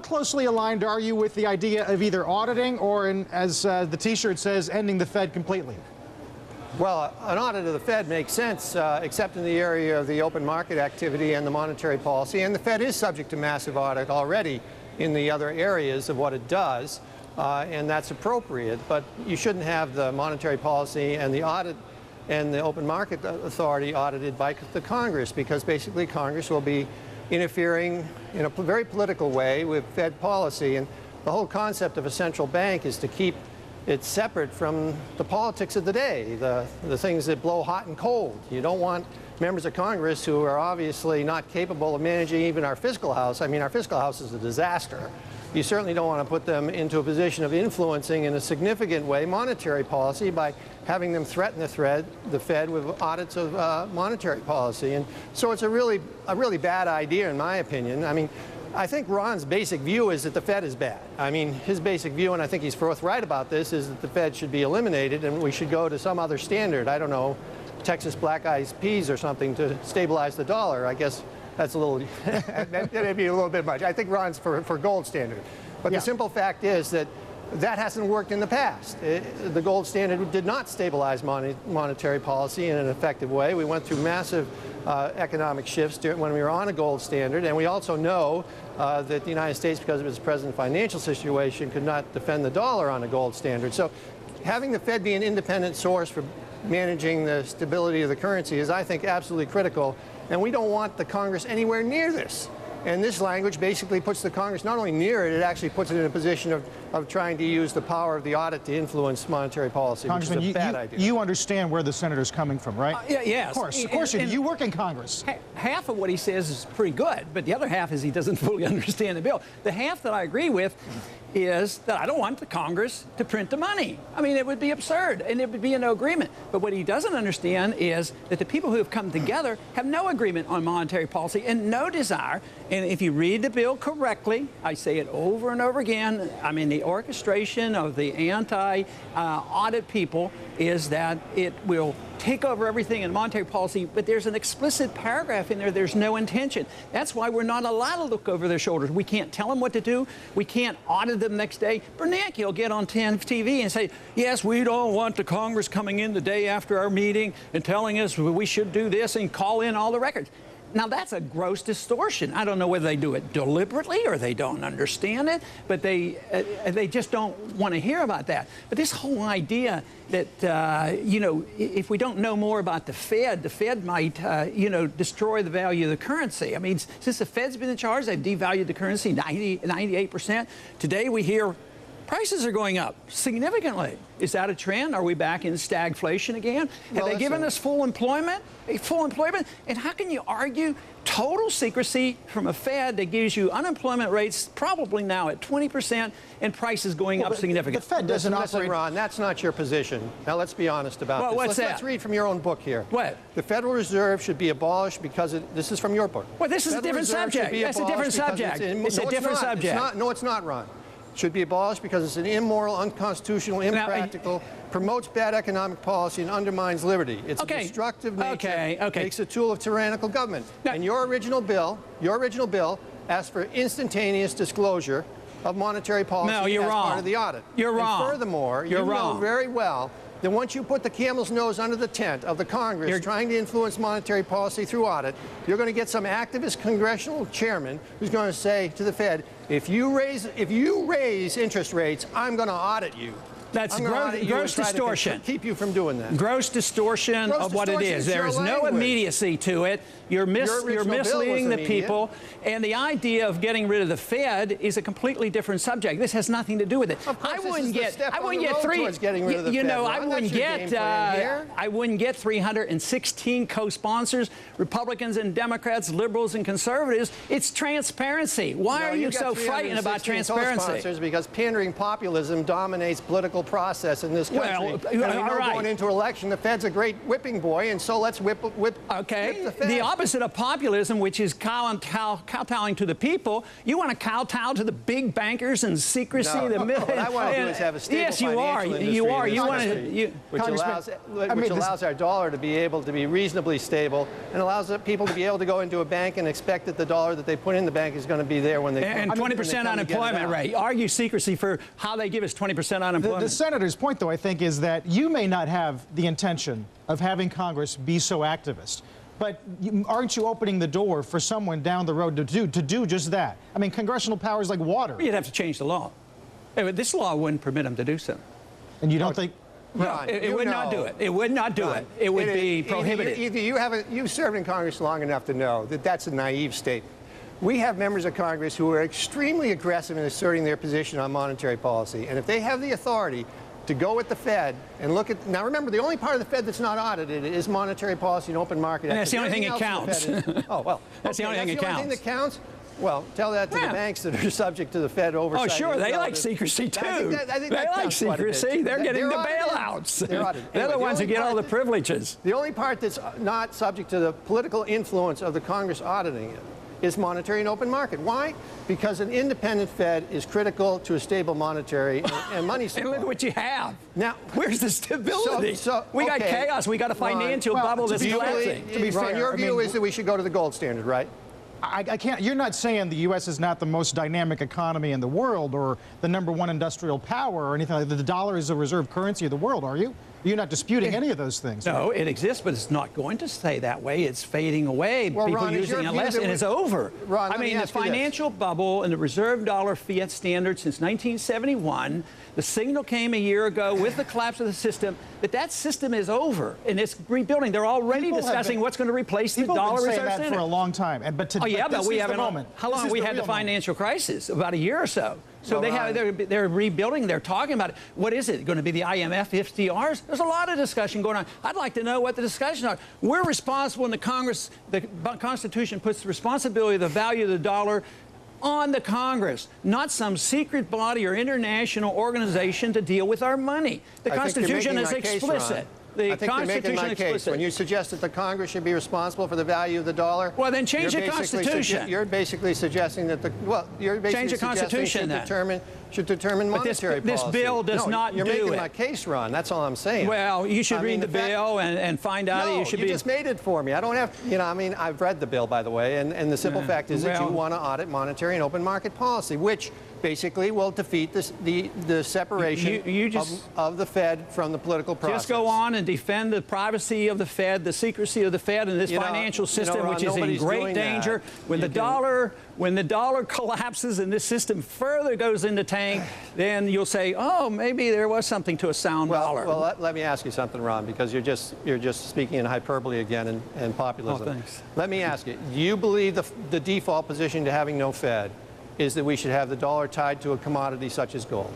how closely aligned are you with the idea of either auditing or, as the T-shirt says, ending the Fed completely? Well, an audit of the Fed makes sense, except in the area of the open market activity and the monetary policy. And the Fed is subject to massive audit already in the other areas of what it does, and that's appropriate. But you shouldn't have the monetary policy and the audit and the open market authority audited by the Congress, because basically Congress will be interfering in a very political way with Fed policy. And the whole concept of a central bank is to keep it separate from the politics of the day, the things that blow hot and cold. You don't want members of Congress who are obviously not capable of managing even our fiscal house. I mean, our fiscal house is a disaster. You certainly don't want to put them into a position of influencing in a significant way monetary policy by having them threaten the Fed with audits of monetary policy. And so it's a really bad idea, in my opinion. I mean, I think Ron's basic view is that the Fed is bad. I mean, his basic view, and I think he's forthright about this, is that the Fed should be eliminated and we should go to some other standard. I don't know, Texas black eyed peas or something to stabilize the dollar. I guess that's a little, that'd be a little bit much. I think Ron's for gold standard. But the simple fact is that that hasn't worked in the past. The gold standard did not stabilize monetary policy in an effective way. We went through massive economic shifts when we were on a gold standard, and we also know that the United States, because of its present financial situation, could not defend the dollar on a gold standard. So having the Fed be an independent source for managing the stability of the currency is, I think, absolutely critical, and we don't want the Congress anywhere near this. And this language basically puts the Congress not only near it, it actually puts it in a position of trying to use the power of the audit to influence monetary policy, which is a bad idea. You understand where the senator's coming from, right? Yes. Of course you do. You work in Congress. Half of what he says is pretty good, but the other half is he doesn't fully understand the bill. The half that I agree with is that I don't want the Congress to print the money. I mean, it would be absurd, and it would be a no agreement. But what he doesn't understand is that the people who have come together have no agreement on monetary policy and no desire. And if you read the bill correctly, I say it over and over again, I mean, the orchestration of the anti-audit people is that it will take over everything in monetary policy, but there's an explicit paragraph in there, there's no intention. That's why we're not allowed to look over their shoulders. We can't tell them what to do. We can't audit them next day. Bernanke will get on TV and say, yes, we don't want the Congress coming in the day after our meeting and telling us we should do this and call in all the records. Now, that's a gross distortion. I don't know whether they do it deliberately or they don't understand it, but they just don't want to hear about that. But this whole idea that, you know, if we don't know more about the Fed might, you know, destroy the value of the currency. I mean, since the Fed's been in charge, they've devalued the currency 98%. Today we hear prices are going up significantly. Is that a trend? Are we back in stagflation again? Have they given us full employment? Full employment? And how can you argue total secrecy from a Fed that gives you unemployment rates probably now at 20% and prices going up significantly? The Fed doesn't operate. Listen, Ron, that's not your position. Now, let's be honest about this. Let's read from your own book here. What? The Federal Reserve should be abolished because this is from your book. Well, this is a different subject. That's a different subject. It's a different subject. No, it's not, Ron. Should be abolished because it's an immoral, unconstitutional, impractical, promotes bad economic policy and undermines liberty. It's a destructive nature, makes a tool of tyrannical government. And your original bill asked for instantaneous disclosure of monetary policy as part of the audit. You're wrong. And furthermore, you know very well that once you put the camel's nose under the tent of the Congress trying to influence monetary policy through audit, you're going to get some activist congressional chairman who's going to say to the Fed, if you raise interest rates, I'm going to audit you. That's gross distortion. Keep you from doing that. Gross distortion of what it is. There is no immediacy to it. You're misleading the people. And the idea of getting rid of the Fed is a completely different subject. This has nothing to do with it. I wouldn't get 316 co-sponsors, Republicans and Democrats, liberals and conservatives. It's transparency. Why are you so frightened about transparency? Because pandering populism dominates political political process in this country. Well, and we all know right. going into election, the Fed's a great whipping boy, and so let's whip Okay, the Fed. the opposite of populism, which is kowtowing to the people. You want to kowtow to the big bankers and secrecy. No, what I want to do is have a stable yes, you are. financial industry You are. in this You want country, to. which allows our dollar to be able to be reasonably stable and allows people to be able to go into a bank and expect that the dollar that they put in the bank is going to be there when they And 20% unemployment rate. Argue secrecy for how they give us 20% unemployment. The senator's point, though, I think, is that you may not have the intention of having Congress be so activist. But aren't you opening the door for someone down the road to do just that? I mean, congressional power is like water. You'd have to change the law. This law wouldn't permit them to do so. And you don't think... Ron, it would not do it. It would not do it. It would be prohibited. You've served in Congress long enough to know that that's a naive statement. We have members of Congress who are extremely aggressive in asserting their position on monetary policy. And if they have the authority to go with the Fed and look at... Now, remember, the only part of the Fed that's not audited is monetary policy and open market. And that's the only thing that counts. Oh, well. That's the only thing that counts. That's the only thing that counts? Well, tell that to the banks that are subject to the Fed oversight. Oh, sure, they like secrecy, too. I think they like secrecy. They're getting the bailouts. They're the ones who get all the privileges. The only part that's not subject to the political influence of the Congress auditing it is monetary and open market. Why? Because an independent Fed is critical to a stable monetary and money supply. And look at what you have. Now, where's the stability? We got chaos. We got a financial bubble that's collapsing. To be fair, your view is that we should go to the gold standard, right? I can't. You're not saying the U.S. is not the most dynamic economy in the world or the #1 industrial power or anything like that. The dollar is a reserve currency of the world, are you? You're not disputing any of those things. No, it exists, but it's not going to stay that way. It's fading away. Well, People Ron, using it less, and it's over. Ron, I mean, the financial bubble and the reserve dollar fiat standard since 1971. The signal came a year ago with the collapse of the system that system is over and it's rebuilding. They're already discussing what's going to replace the dollar reserve standard. That for a long time. But we haven't. Moment. How long have we had the financial crisis? About a year or so. So they're rebuilding. They're talking about it. What is it going to be? The IMF FDRs? There's a lot of discussion going on. I'd like to know what the discussions are. We're responsible in the Congress. The Constitution puts the responsibility of the value of the dollar on the Congress, not some secret body or international organization to deal with our money. The Constitution is explicit. I think you're making my case. When you suggest that the Congress should be responsible for the value of the dollar, well, then change the Constitution. You're basically suggesting that change the Constitution should determine monetary policy. This bill does not do it. You're making my case, Ron. That's all I'm saying. Well, you should read the bill and find out. No, you should just made it for me. I don't have. I've read the bill, by the way, and the simple fact is that you want to audit monetary and open market policy, which basically will defeat the separation of the Fed from the political process. Just go on and defend the privacy of the Fed, the secrecy of the Fed, and this financial system, Ron, which is in great danger. When the dollar collapses and this system further goes into tank, then you'll say, oh, maybe there was something to a sound dollar. Well, let me ask you something, Ron, because you're just speaking in hyperbole again and populism. Oh, thanks. Let me ask you, do you believe the default position to having no Fed is that we should have the dollar tied to a commodity such as gold?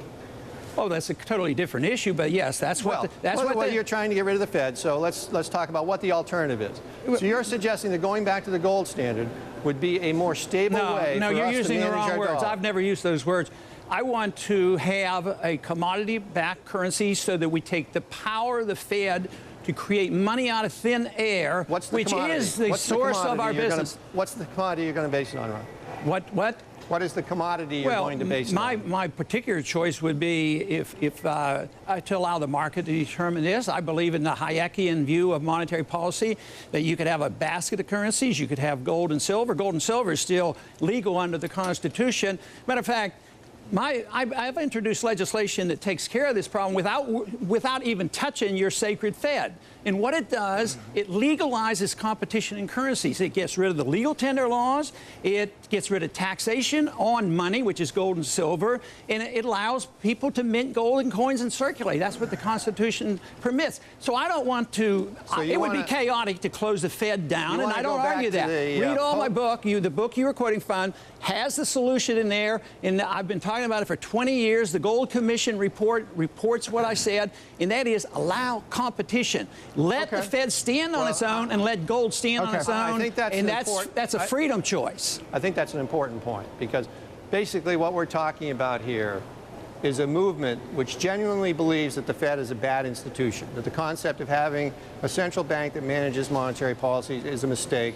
Oh, that's a totally different issue, but yes, that's what you're trying to get rid of the Fed, so let's talk about what the alternative is. So you're suggesting that going back to the gold standard would be a more stable way for us to manage our dollar. No, you're using the wrong words. I've never used those words. I want to have a commodity-backed currency so that we take the power of the Fed to create money out of thin air, which is the source of our business. What's the commodity you're going to base it on, Ron? What? What is the commodity you're going to base it on? My particular choice would be to allow the market to determine this. I believe in the Hayekian view of monetary policy, that you could have a basket of currencies. You could have gold and silver. Gold and silver is still legal under the Constitution. Matter of fact, I've introduced legislation that takes care of this problem without even touching your sacred Fed. And what it does, it legalizes competition in currencies. It gets rid of the legal tender laws. It gets rid of taxation on money, which is gold and silver. And it allows people to mint gold and coins and circulate. That's what the Constitution permits. So I don't want to, it would be chaotic to close the Fed down, and I don't argue that. Read all my book. The book you were quoting from has the solution in there, and I've been talking about it for 20 years. The Gold Commission reports what I said, and that is allow competition. Let the Fed stand on its own and let gold stand on its own. I think that's a freedom choice. I think that's an important point, because basically what we're talking about here is a movement which genuinely believes that the Fed is a bad institution, that the concept of having a central bank that manages monetary policy is a mistake,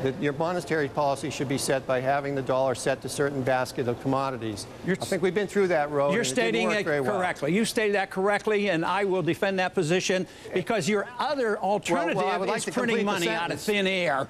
that your monetary policy should be set by having the dollar set to certain basket of commodities. I think we've been through that road. You're stating it correctly. You stated that correctly, and I will defend that position because your other alternative I would like is to printing complete the money out of sentence. thin air.